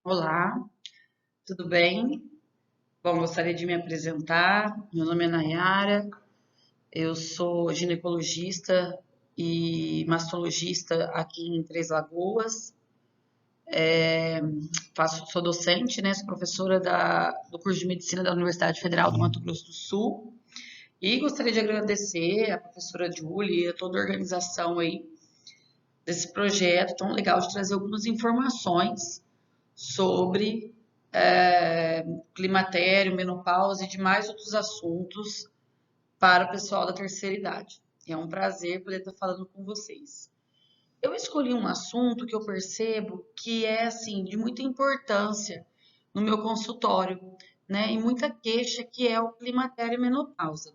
Olá, tudo bem? Bom, gostaria de me apresentar. Meu nome é Nayara, eu sou ginecologista e mastologista aqui em Três Lagoas. Sou docente, né? Sou professora do curso de medicina da Universidade Federal do Mato Grosso do Sul. E gostaria de agradecer a professora Julie e a toda a organização aí desse projeto tão legal de trazer algumas informações sobre climatério, menopausa e demais outros assuntos para o pessoal da terceira idade. É um prazer poder estar falando com vocês. Eu escolhi um assunto que eu percebo que é assim de muita importância no meu consultório, né? E muita queixa que é o climatério e menopausa.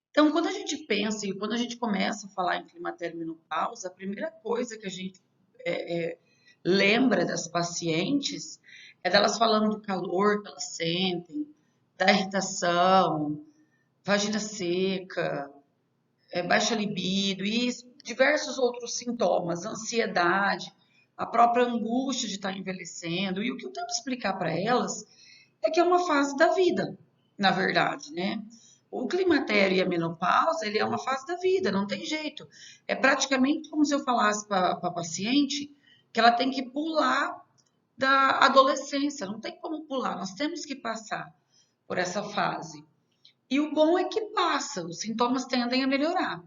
Então, quando a gente pensa e quando a gente começa a falar em climatério e menopausa, a primeira coisa que a gente lembra das pacientes é delas falando do calor que elas sentem, da irritação, vagina seca, baixa libido e diversos outros sintomas, ansiedade, a própria angústia de estar envelhecendo. E o que eu tento explicar para elas é que é uma fase da vida, na verdade, né? O climatério e a menopausa, ele é uma fase da vida, não tem jeito. É praticamente como se eu falasse para a paciente que ela tem que pular da adolescência, não tem como pular, nós temos que passar por essa fase. E o bom é que passa, os sintomas tendem a melhorar.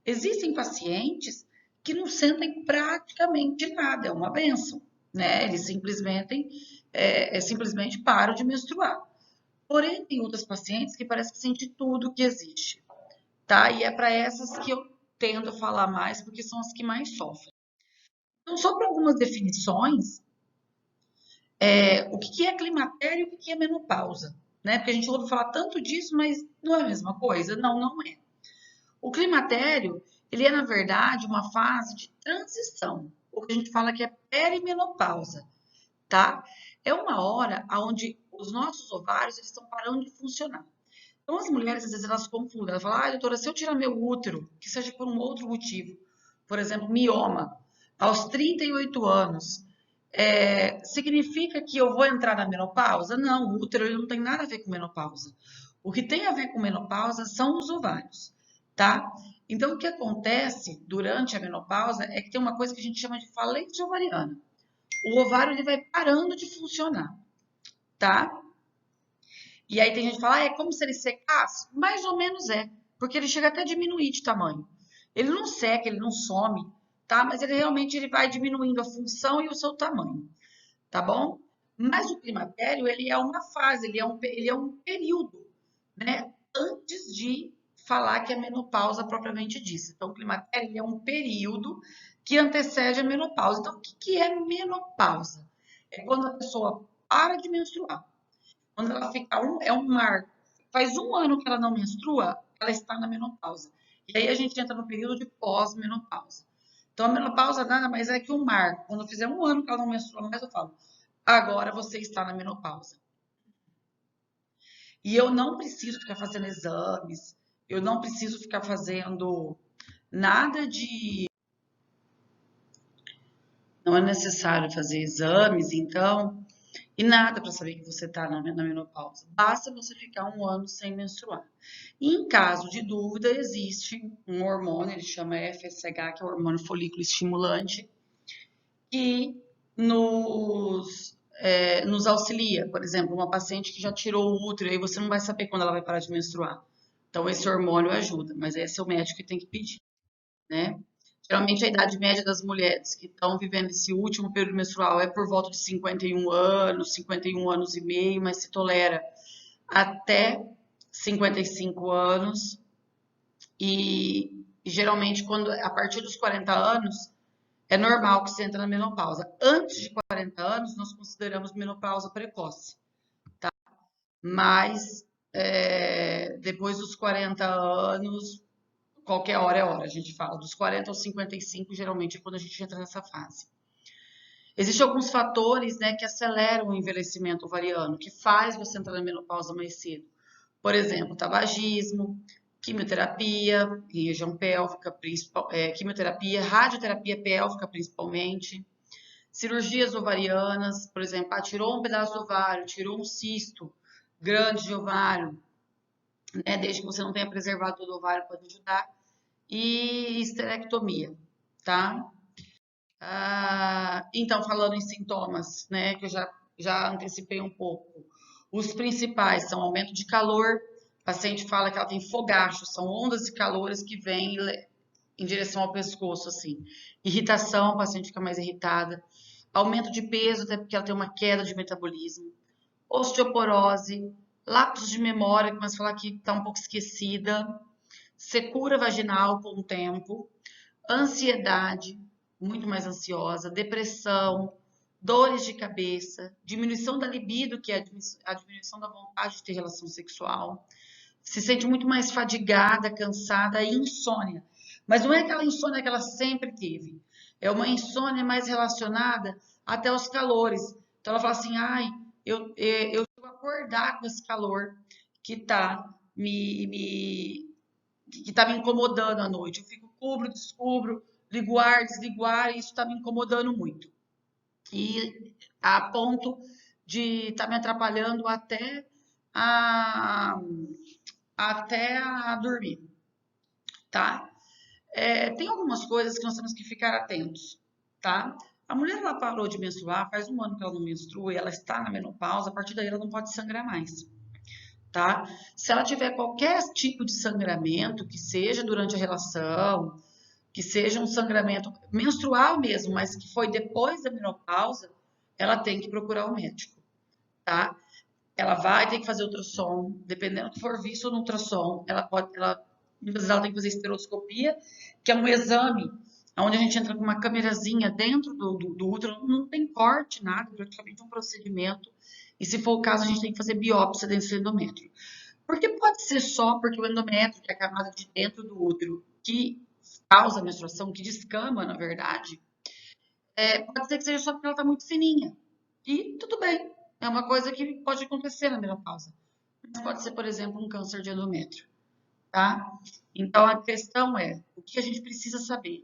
Existem pacientes que não sentem praticamente nada, é uma benção, né? Eles simplesmente param de menstruar. Porém, tem outras pacientes que parece que sente tudo que existe, tá? E é para essas que eu tendo a falar mais, porque são as que mais sofrem. Então, só para algumas definições, o que que é climatério e o que que é menopausa, né? Porque a gente ouve falar tanto disso, mas não é a mesma coisa? Não, não é. O climatério, ele é, na verdade, uma fase de transição, o que a gente fala que é perimenopausa, tá? É uma hora onde os nossos ovários eles estão parando de funcionar. Então, as mulheres, às vezes, elas confundem. Elas falam, doutora, se eu tirar meu útero, que seja por um outro motivo, por exemplo, mioma, aos 38 anos, significa que eu vou entrar na menopausa? Não, o útero ele não tem nada a ver com menopausa. O que tem a ver com menopausa são os ovários, tá? Então, o que acontece durante a menopausa é que tem uma coisa que a gente chama de falência ovariana. O ovário ele vai parando de funcionar, tá? E aí tem gente que fala, é como se ele secasse? Mais ou menos é, porque ele chega até a diminuir de tamanho. Ele não seca, ele não some, tá? Mas ele realmente ele vai diminuindo a função e o seu tamanho, tá bom? Mas o climatério, ele é uma fase, ele é um período, né? Antes de falar que é menopausa propriamente dita. Então, o climatério, ele é um período que antecede a menopausa. Então, o que que é menopausa? É quando a pessoa para de menstruar. Quando ela fica é um marco. Faz um ano que ela não menstrua, ela está na menopausa. E aí a gente entra no período de pós-menopausa. Então a menopausa nada mais é que um marco. Quando fizer um ano que ela não menstrua mais, eu falo, agora você está na menopausa. E eu não preciso ficar fazendo exames, eu não preciso ficar fazendo nada de. Não é necessário fazer exames, então, e nada para saber que você está na menopausa. Basta você ficar um ano sem menstruar. E em caso de dúvida, existe um hormônio, ele chama FSH, que é o hormônio folículo estimulante, que nos auxilia. Por exemplo, uma paciente que já tirou o útero, aí você não vai saber quando ela vai parar de menstruar. Então, esse hormônio ajuda, mas esse é o médico que tem que pedir, né? Geralmente, a idade média das mulheres que estão vivendo esse último período menstrual é por volta de 51 anos, 51 anos e meio, mas se tolera até 55 anos. E geralmente, a partir dos 40 anos, é normal que você entre na menopausa. Antes de 40 anos, nós consideramos menopausa precoce. Mas depois dos 40 anos, qualquer hora é hora, a gente fala. Dos 40 aos 55, geralmente é quando a gente entra nessa fase. Existem alguns fatores, né, que aceleram o envelhecimento ovariano, que faz você entrar na menopausa mais cedo. Por exemplo, tabagismo, quimioterapia em região pélvica, quimioterapia, radioterapia pélvica principalmente, Cirurgias ovarianas, por exemplo, tirou um pedaço do ovário, tirou um cisto grande de ovário, né? Desde que você não tenha preservado todo o ovário, pode ajudar. E esterectomia, tá? Então, falando em sintomas, né, que eu já antecipei um pouco. Os principais são aumento de calor, o paciente fala que ela tem fogachos, são ondas de calores que vêm em direção ao pescoço, assim. Irritação, o paciente fica mais irritada. Aumento de peso, até porque ela tem uma queda de metabolismo. Osteoporose, lapsos de memória, que começa a falar que está um pouco esquecida. Secura vaginal com o tempo. Ansiedade, muito mais ansiosa. Depressão, dores de cabeça, diminuição da libido, que é a diminuição da vontade de ter relação sexual. Se sente muito mais fadigada, cansada e insônia. Mas não é aquela insônia que ela sempre teve. É uma insônia mais relacionada até aos calores. Então ela fala assim, ai, eu vou acordar com esse calor que está que tá me incomodando à noite. Eu fico, cubro, descubro, ligo ar, desligo ar, e isso está me incomodando muito. E a ponto de estar me atrapalhando a, até a dormir, tá? Tem algumas coisas que nós temos que ficar atentos, tá? A mulher, ela parou de menstruar, faz um ano que ela não menstrua e ela está na menopausa, a partir daí ela não pode sangrar mais, tá? Se ela tiver qualquer tipo de sangramento, que seja durante a relação, que seja um sangramento menstrual mesmo, mas que foi depois da menopausa, ela tem que procurar o médico, tá? Ela vai ter que fazer ultrassom, dependendo do que for visto no ultrassom, muitas vezes ela tem que fazer esteroscopia, que é um exame onde a gente entra com uma câmerazinha dentro do útero, não tem corte, nada, praticamente um procedimento. E se for o caso, a gente tem que fazer biópsia dentro do endométrio. Porque pode ser só porque o endométrio, que é a camada de dentro do útero, que causa a menstruação, que descama, na verdade, pode ser que seja só porque ela está muito fininha. E tudo bem, é uma coisa que pode acontecer na menopausa. Mas pode ser, por exemplo, um câncer de endométrio, tá? Então a questão é, o que a gente precisa saber?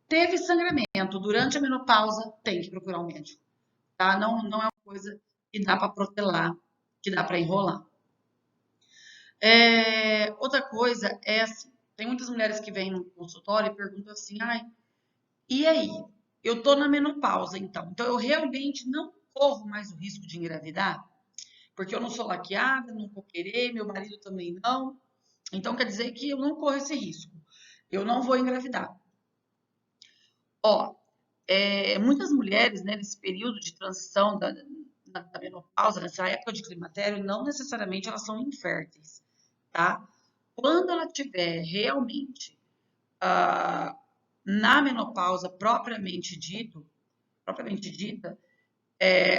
Teve sangramento durante a menopausa, tem que procurar um médico, tá? Não é uma coisa que dá para protelar, que dá para enrolar. Outra coisa é assim, tem muitas mulheres que vêm no consultório e perguntam assim, ai, e aí? Eu tô na menopausa, então eu realmente não corro mais o risco de engravidar? Porque eu não sou laqueada, não vou querer, meu marido também não. Então quer dizer que eu não corro esse risco. Eu não vou engravidar. Ó, muitas mulheres, né, nesse período de transição da menopausa, nessa época de climatério, não necessariamente elas são inférteis, tá? Quando ela tiver realmente na menopausa propriamente dita,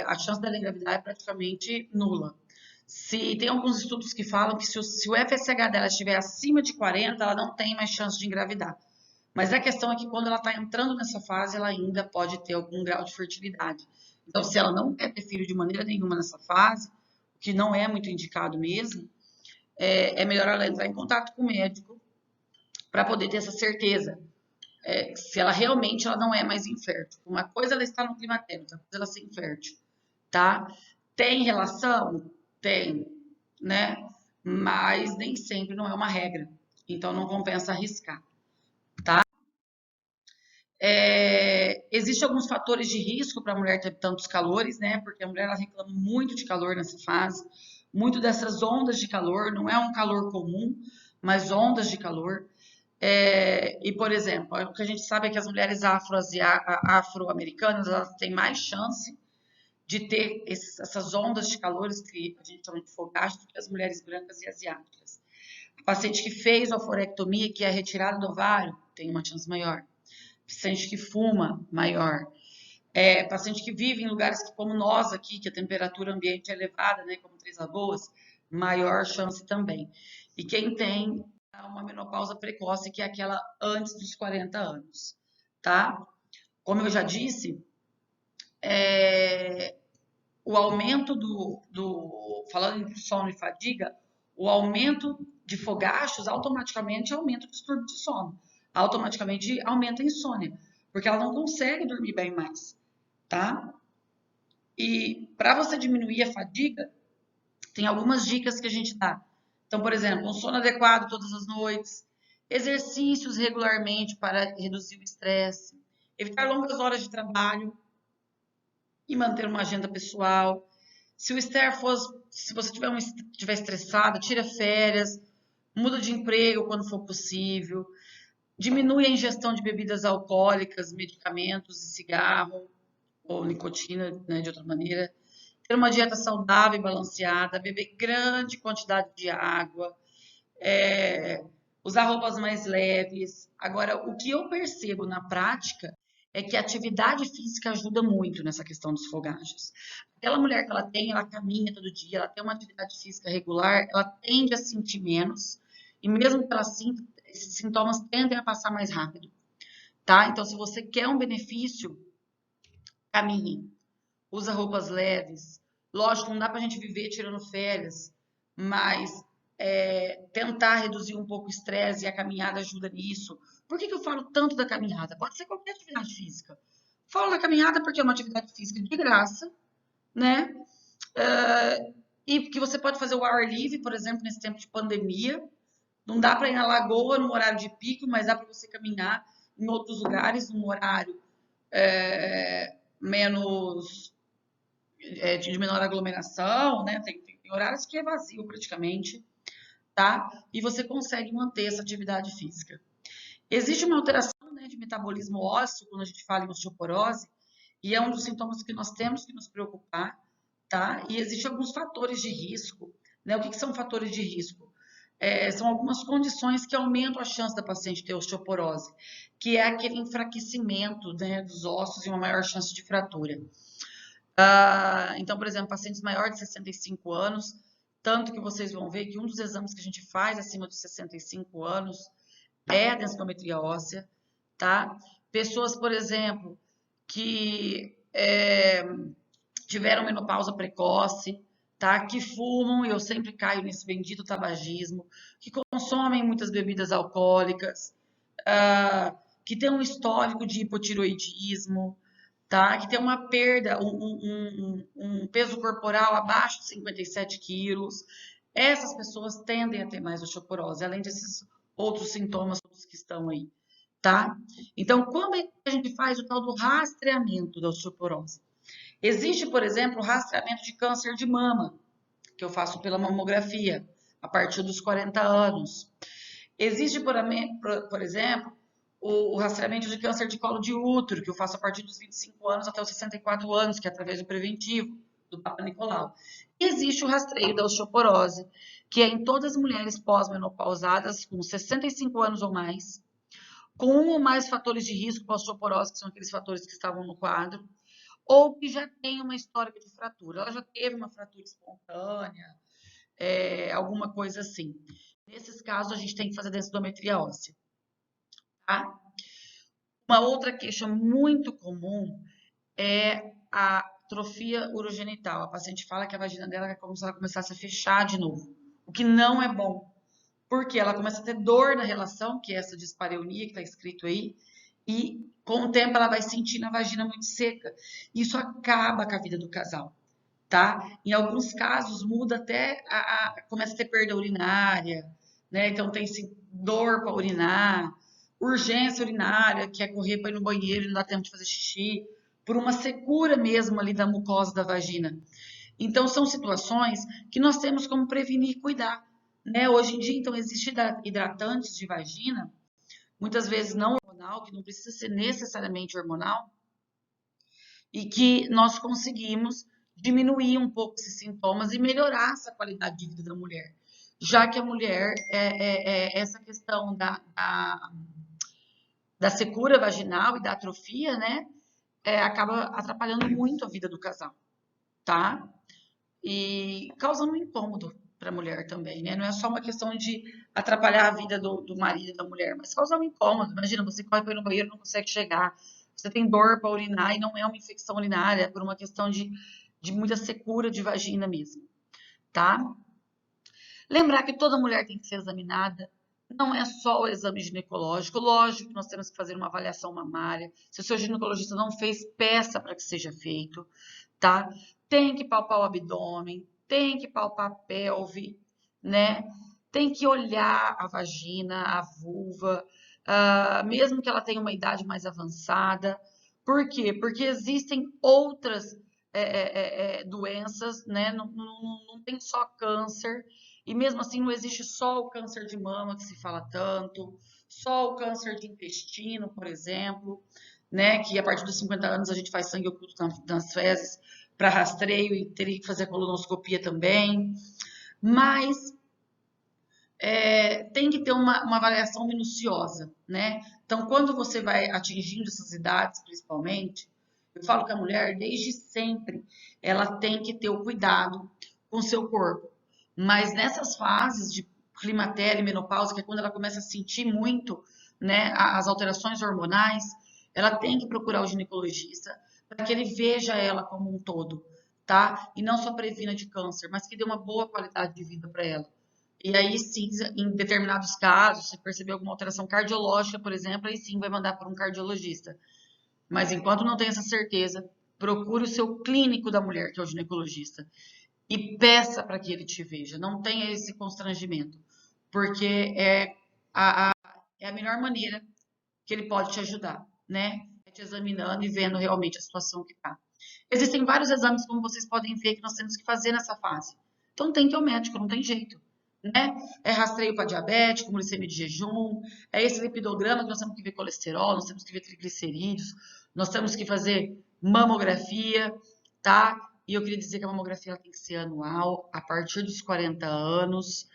a chance dela engravidar é praticamente nula. Se tem alguns estudos que falam que se o FSH dela estiver acima de 40, ela não tem mais chance de engravidar. Mas a questão é que quando ela está entrando nessa fase, ela ainda pode ter algum grau de fertilidade. Então, se ela não quer ter filho de maneira nenhuma nessa fase, o que não é muito indicado mesmo, é melhor ela entrar em contato com o médico para poder ter essa certeza. Se ela realmente ela não é mais infértil. Uma coisa ela está no climatério, outra coisa ela ser infértil, tá? Tem relação? Tem, né? Mas nem sempre não é uma regra. Então não compensa arriscar, tá? Existem alguns fatores de risco para a mulher ter tantos calores, né? Porque a mulher ela reclama muito de calor nessa fase, muito dessas ondas de calor, não é um calor comum, mas ondas de calor. E, por exemplo, o que a gente sabe é que as mulheres afro-americanas elas têm mais chance de ter essas ondas de calores que a gente chama de fogacho do que as mulheres brancas e asiáticas. O paciente que fez oforectomia, que é a retirada do ovário, tem uma chance maior. Paciente que fuma, maior. Paciente que vive em lugares que, como nós aqui, que a temperatura ambiente é elevada, né, como Três Lagoas, maior chance também. E quem tem uma menopausa precoce, que é aquela antes dos 40 anos, tá? Como eu já disse, o aumento falando em sono e fadiga, o aumento de fogachos automaticamente aumenta o distúrbio de sono, automaticamente aumenta a insônia, porque ela não consegue dormir bem mais. tá? E para você diminuir a fadiga, tem algumas dicas que a gente dá. Então, por exemplo, um sono adequado todas as noites, exercícios regularmente para reduzir o estresse, evitar longas horas de trabalho e manter uma agenda pessoal. Se o estresse for, se você estiver estressado, tira férias, muda de emprego quando for possível, diminui a ingestão de bebidas alcoólicas, medicamentos e cigarro, ou nicotina, né, de outra maneira. Ter uma dieta saudável e balanceada, beber grande quantidade de água, usar roupas mais leves. Agora, o que eu percebo na prática é que a atividade física ajuda muito nessa questão dos fogagens. Aquela mulher que ela caminha todo dia, ela tem uma atividade física regular, ela tende a sentir menos, e mesmo que ela sinta, esses sintomas tendem a passar mais rápido, tá? Então, se você quer um benefício, caminhe, usa roupas leves. Lógico, não dá pra gente viver tirando férias, mas tentar reduzir um pouco o estresse e a caminhada ajuda nisso. Por que que eu falo tanto da caminhada? Pode ser qualquer atividade física. Falo da caminhada porque é uma atividade física de graça, né? E que você pode fazer o ar livre, por exemplo, nesse tempo de pandemia. Não dá para ir na lagoa no horário de pico, mas dá para você caminhar em outros lugares num horário menos de menor aglomeração, né? Tem horários que é vazio praticamente, tá? E você consegue manter essa atividade física. Existe uma alteração, né, de metabolismo ósseo quando a gente fala em osteoporose, e é um dos sintomas que nós temos que nos preocupar, tá? E existem alguns fatores de risco, né? O que que são fatores de risco? São algumas condições que aumentam a chance da paciente ter osteoporose, que é aquele enfraquecimento, né, dos ossos e uma maior chance de fratura. Então, por exemplo, pacientes maiores de 65 anos, tanto que vocês vão ver que um dos exames que a gente faz acima dos 65 anos é a densitometria óssea, tá? Pessoas, por exemplo, que tiveram menopausa precoce, tá? Que fumam, e eu sempre caio nesse bendito tabagismo, que consomem muitas bebidas alcoólicas, que tem um histórico de hipotiroidismo, tá? Que tem uma perda, um peso corporal abaixo de 57 quilos. Essas pessoas tendem a ter mais osteoporose, além desses outros sintomas todos que estão aí, tá? Então, como é que a gente faz o tal do rastreamento da osteoporose? Existe, por exemplo, o rastreamento de câncer de mama, que eu faço pela mamografia, a partir dos 40 anos. Existe, por exemplo, o rastreamento de câncer de colo de útero, que eu faço a partir dos 25 anos até os 64 anos, que é através do preventivo, do Papa Nicolau. E existe o rastreio da osteoporose, que é em todas as mulheres pós-menopausadas com 65 anos ou mais, com um ou mais fatores de risco para osteoporose, que são aqueles fatores que estavam no quadro, ou que já tem uma história de fratura. Ela já teve uma fratura espontânea, alguma coisa assim. Nesses casos, a gente tem que fazer densitometria óssea, tá? Uma outra queixa muito comum é a atrofia urogenital. A paciente fala que a vagina dela é como se ela começasse a fechar de novo, o que não é bom, porque ela começa a ter dor na relação, que é essa dispareunia que está escrito aí, e com o tempo ela vai sentir a vagina muito seca. Isso acaba com a vida do casal, tá? Em alguns casos muda até, começa a ter perda urinária, né? Então tem dor para urinar, urgência urinária, que é correr para ir no banheiro e não dá tempo de fazer xixi, por uma secura mesmo ali da mucosa da vagina. Então são situações que nós temos como prevenir e cuidar, né? Hoje em dia, então, existem hidratantes de vagina, muitas vezes não hormonal, que não precisa ser necessariamente hormonal, e que nós conseguimos diminuir um pouco esses sintomas e melhorar essa qualidade de vida da mulher. Já que a mulher, essa questão da secura vaginal e da atrofia, né, acaba atrapalhando muito a vida do casal, tá? E causando um incômodo para a mulher também, né? Não é só uma questão de atrapalhar a vida do marido e da mulher, mas causar um incômodo. Imagina, você corre para ir no banheiro e não consegue chegar, você tem dor para urinar e não é uma infecção urinária, é por uma questão de muita secura de vagina mesmo, tá? Lembrar que toda mulher tem que ser examinada, Não é só o exame ginecológico, lógico que nós temos que fazer uma avaliação mamária. Se o seu ginecologista não fez, peça para que seja feito, tá? Tem que palpar o abdômen, tem que palpar a pelve, né? Tem que olhar a vagina, a vulva, mesmo que ela tenha uma idade mais avançada. Por quê? Porque existem outras doenças, né? Não tem só câncer, e mesmo assim não existe só o câncer de mama que se fala tanto, só o câncer de intestino, por exemplo, né? Que a partir dos 50 anos a gente faz sangue oculto nas fezes para rastreio e teria que fazer a colonoscopia também. Mas tem que ter uma avaliação minuciosa, né? Então, quando você vai atingindo essas idades, principalmente, eu falo que a mulher, desde sempre, ela tem que ter o cuidado com o seu corpo. Mas nessas fases de climatério e menopausa, que é quando ela começa a sentir muito, né, as alterações hormonais, ela tem que procurar o ginecologista para que ele veja ela como um todo, tá? E não só previna de câncer, mas que dê uma boa qualidade de vida para ela. E aí sim, em determinados casos, se perceber alguma alteração cardiológica, por exemplo, aí sim vai mandar para um cardiologista. Mas enquanto não tem essa certeza, procure o seu clínico da mulher, que é o ginecologista, e peça para que ele te veja. Não tenha esse constrangimento, porque é a melhor maneira que ele pode te ajudar, né? É te examinando e vendo realmente a situação que está. Existem vários exames, como vocês podem ver, que nós temos que fazer nessa fase. Então tem que ir ao médico, não tem jeito, né? É rastreio para diabetes, glicemia de jejum, é esse lipidograma que nós temos que ver colesterol, nós temos que ver triglicerídeos, nós temos que fazer mamografia, tá? E eu queria dizer que a mamografia ela tem que ser anual, a partir dos 40 anos,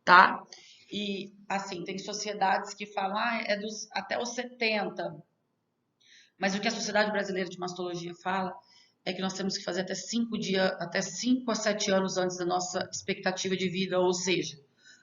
tá? E, assim, tem sociedades que falam, é até os 70. Mas o que a Sociedade Brasileira de Mastologia fala é que nós temos que fazer até 5 a 7 anos antes da nossa expectativa de vida, ou seja,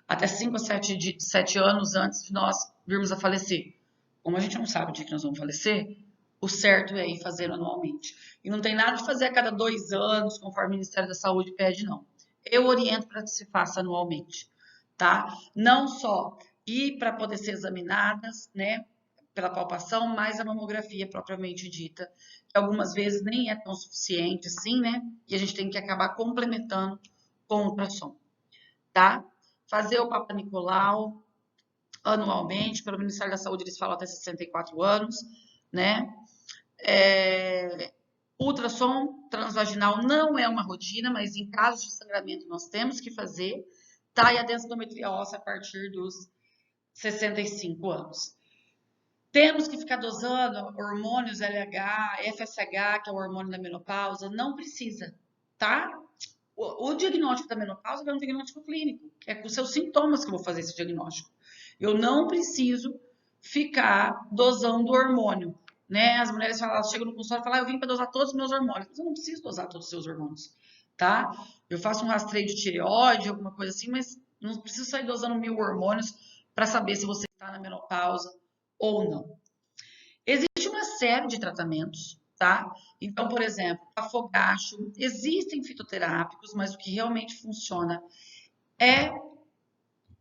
até 5 a 7 anos antes de nós virmos a falecer. Como a gente não sabe o dia que nós vamos falecer, o certo é ir fazer anualmente. E não tem nada de fazer a cada 2 anos, conforme o Ministério da Saúde pede, não. Eu oriento para que se faça anualmente, tá? Não só ir para poder ser examinadas, né? Pela palpação, mas a mamografia propriamente dita, que algumas vezes nem é tão suficiente assim, né? E a gente tem que acabar complementando com o ultrassom, tá? Fazer o Papa Nicolau anualmente, pelo Ministério da Saúde eles falam até 64 anos, né? Ultrassom transvaginal não é uma rotina, mas em casos de sangramento nós temos que fazer, tá? E a densitometria óssea a partir dos 65 anos. Temos que ficar dosando hormônios LH, FSH, que é o hormônio da menopausa? Não precisa, tá? O diagnóstico da menopausa é um diagnóstico clínico, que é com os seus sintomas que eu vou fazer esse diagnóstico. Eu não preciso ficar dosando hormônio, né? As mulheres falam, elas chegam no consultório e falam, eu vim para dosar todos os meus hormônios. Mas eu não preciso dosar todos os seus hormônios, tá? Eu faço um rastreio de tireoide, alguma coisa assim, mas não preciso sair dosando 1000 hormônios para saber se você está na menopausa ou não. Existe uma série de tratamentos, tá? Então, por exemplo, afogacho, existem fitoterápicos, mas o que realmente funciona é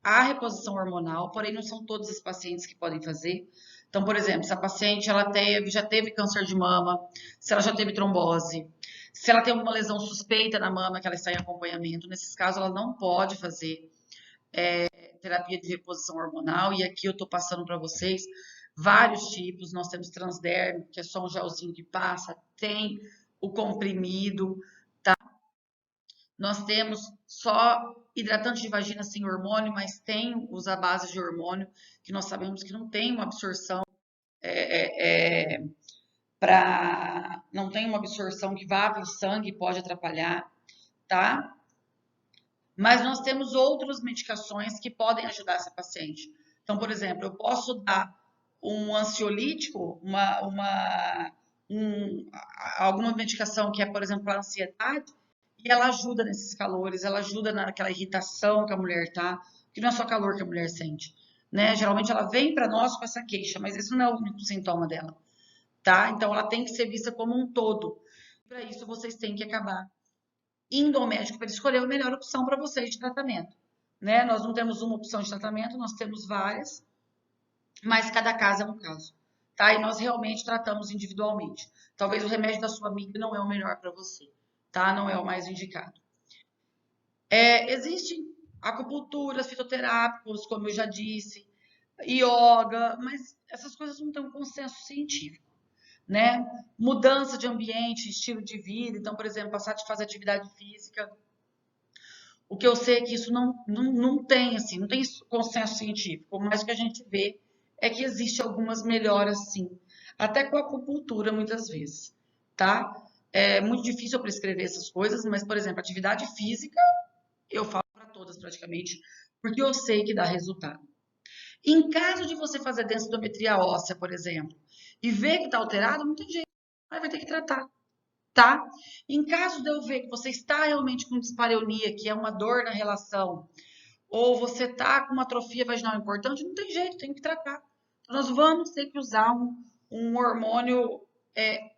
a reposição hormonal, porém não são todos os pacientes que podem fazer. Então, por exemplo, se a paciente já teve câncer de mama, se ela já teve trombose, se ela tem alguma lesão suspeita na mama que ela está em acompanhamento, nesses casos ela não pode fazer terapia de reposição hormonal, e aqui eu estou passando para vocês vários tipos. Nós temos transderm, que é só um gelzinho que passa, tem o comprimido, tá? Nós temos só hidratante de vagina sem hormônio, mas tem os à base de hormônio, que nós sabemos que não tem uma absorção não tem uma absorção que vá para o sangue e pode atrapalhar, tá? Mas nós temos outras medicações que podem ajudar essa paciente. Então, por exemplo, eu posso dar um ansiolítico, alguma medicação que é, por exemplo, para ansiedade, e ela ajuda nesses calores, ela ajuda naquela irritação que a mulher tá, que não é só calor que a mulher sente, né? Geralmente ela vem para nós com essa queixa, mas esse não é o único sintoma dela, tá? Então ela tem que ser vista como um todo. Para isso vocês têm que acabar indo ao médico para escolher a melhor opção para vocês de tratamento, né? Nós não temos uma opção de tratamento, nós temos várias, mas cada caso é um caso, tá? E nós realmente tratamos individualmente. Talvez o remédio da sua amiga não é o melhor para você, tá? Não é o mais indicado. Existem acupunturas, fitoterápicos, como eu já disse, yoga, mas essas coisas não têm um consenso científico, né? Mudança de ambiente, estilo de vida, então, por exemplo, passar de fazer atividade física. O que eu sei é que isso não tem, assim, não tem consenso científico, mas o que a gente vê é que existe algumas melhoras, sim, até com a acupuntura, muitas vezes, tá? É muito difícil eu prescrever essas coisas, mas, por exemplo, atividade física, eu falo para todas praticamente, porque eu sei que dá resultado. Em caso de você fazer densitometria óssea, por exemplo, e ver que está alterado, não tem jeito, aí vai ter que tratar, tá? Em caso de eu ver que você está realmente com dispareunia, que é uma dor na relação, ou você está com uma atrofia vaginal importante, não tem jeito, tem que tratar. Nós vamos ter que usar um hormônio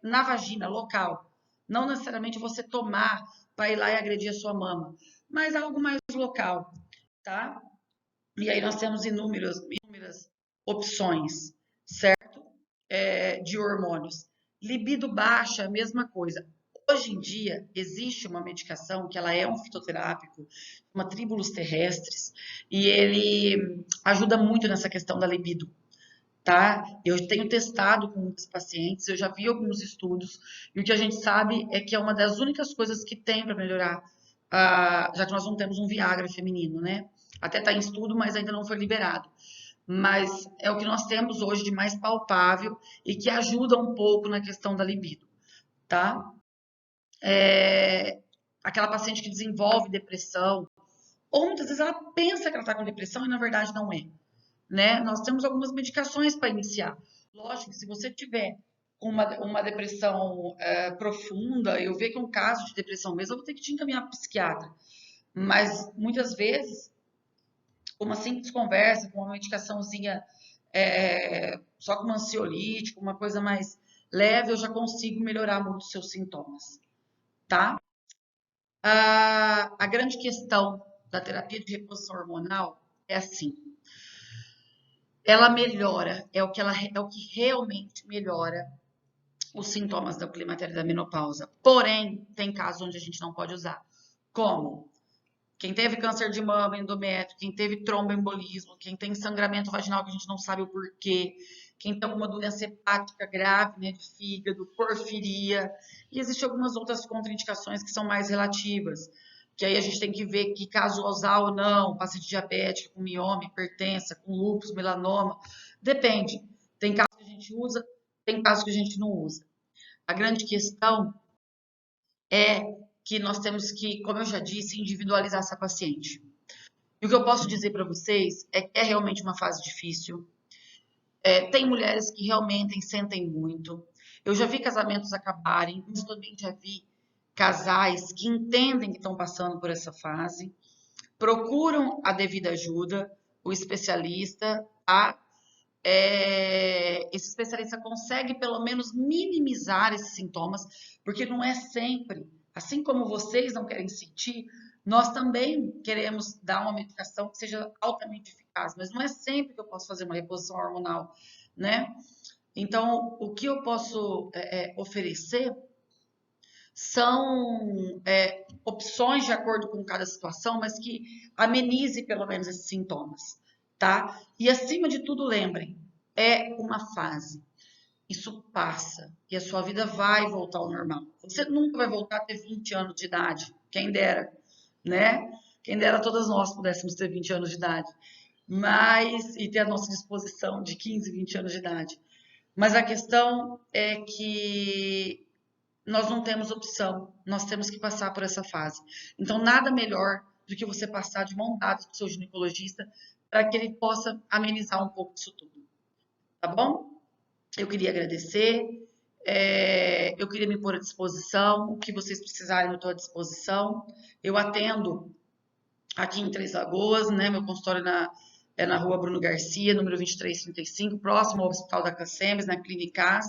na vagina, local. Não necessariamente você tomar para ir lá e agredir a sua mama, mas algo mais local, tá? E aí nós temos inúmeras opções, certo? De hormônios. Libido baixa, a mesma coisa. Hoje em dia, existe uma medicação que ela é um fitoterápico, uma Tribulus terrestris, e ele ajuda muito nessa questão da libido, tá? Eu tenho testado com muitos pacientes, eu já vi alguns estudos, e o que a gente sabe é que é uma das únicas coisas que tem para melhorar, já que nós não temos um Viagra feminino, né? Até está em estudo, mas ainda não foi liberado. Mas é o que nós temos hoje de mais palpável e que ajuda um pouco na questão da libido, tá? Aquela paciente que desenvolve depressão, ou muitas vezes ela pensa que ela está com depressão e na verdade não é, né? Nós temos algumas medicações para iniciar. Lógico que se você tiver uma depressão profunda, eu ver que é um caso de depressão mesmo, eu vou ter que te encaminhar para o psiquiatra. Mas muitas vezes, uma simples conversa, com uma medicaçãozinha, só com um ansiolítico, uma coisa mais leve, eu já consigo melhorar muito os seus sintomas, tá? A grande questão da terapia de reposição hormonal é assim, ela melhora, é o que realmente melhora os sintomas da climatéria e da menopausa. Porém, tem casos onde a gente não pode usar. Como? Quem teve câncer de mama, endométrio, quem teve tromboembolismo, quem tem sangramento vaginal que a gente não sabe o porquê, quem tem alguma doença hepática grave, né, de fígado, porfiria, e existem algumas outras contraindicações que são mais relativas, que aí a gente tem que ver que caso usar ou não, paciente diabético, com mioma, hipertensa, com lúpus, melanoma, depende. Tem casos que a gente usa, tem casos que a gente não usa. A grande questão é que nós temos que, como eu já disse, individualizar essa paciente. E o que eu posso dizer para vocês é que é realmente uma fase difícil. Tem mulheres que realmente sentem muito. Eu já vi casamentos acabarem, mas também já vi casais que entendem que estão passando por essa fase, procuram a devida ajuda, o especialista, tá? Esse especialista consegue pelo menos minimizar esses sintomas, porque não é sempre, assim como vocês não querem sentir, nós também queremos dar uma medicação que seja altamente eficaz, mas não é sempre que eu posso fazer uma reposição hormonal, né? Então, o que eu posso oferecer são opções de acordo com cada situação, mas que amenize pelo menos esses sintomas, tá? E acima de tudo, lembrem, é uma fase. Isso passa e a sua vida vai voltar ao normal. Você nunca vai voltar a ter 20 anos de idade, quem dera, né? Quem dera todas nós pudéssemos ter 20 anos de idade, mas e ter a nossa disposição de 15, 20 anos de idade. Mas a questão é que nós não temos opção, nós temos que passar por essa fase. Então, nada melhor do que você passar de mão dada com o seu ginecologista para que ele possa amenizar um pouco disso tudo, tá bom? Eu queria agradecer, eu queria me pôr à disposição, o que vocês precisarem eu estou à disposição. Eu atendo aqui em Três Lagoas, né? Meu consultório é na rua Bruno Garcia, número 2335, próximo ao Hospital da Cacemes, na Clínicas.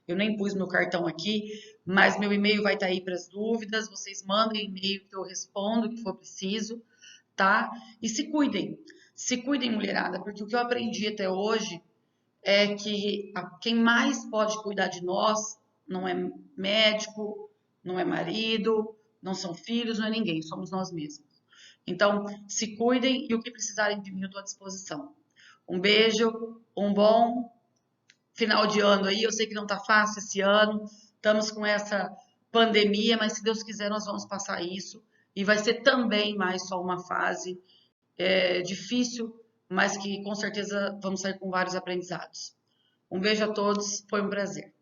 Eu nem pus meu cartão aqui, mas meu e-mail vai estar aí para as dúvidas. Vocês mandem e-mail que eu respondo o que for preciso, tá? E se cuidem, mulherada, porque o que eu aprendi até hoje é que quem mais pode cuidar de nós não é médico, não é marido, não são filhos, não é ninguém, somos nós mesmos. Então, se cuidem e o que precisarem de mim, eu estou à disposição. Um beijo, um bom final de ano aí. Eu sei que não está fácil esse ano, estamos com essa pandemia, mas se Deus quiser, nós vamos passar isso. E vai ser também mais só uma fase difícil, mas que com certeza vamos sair com vários aprendizados. Um beijo a todos, foi um prazer.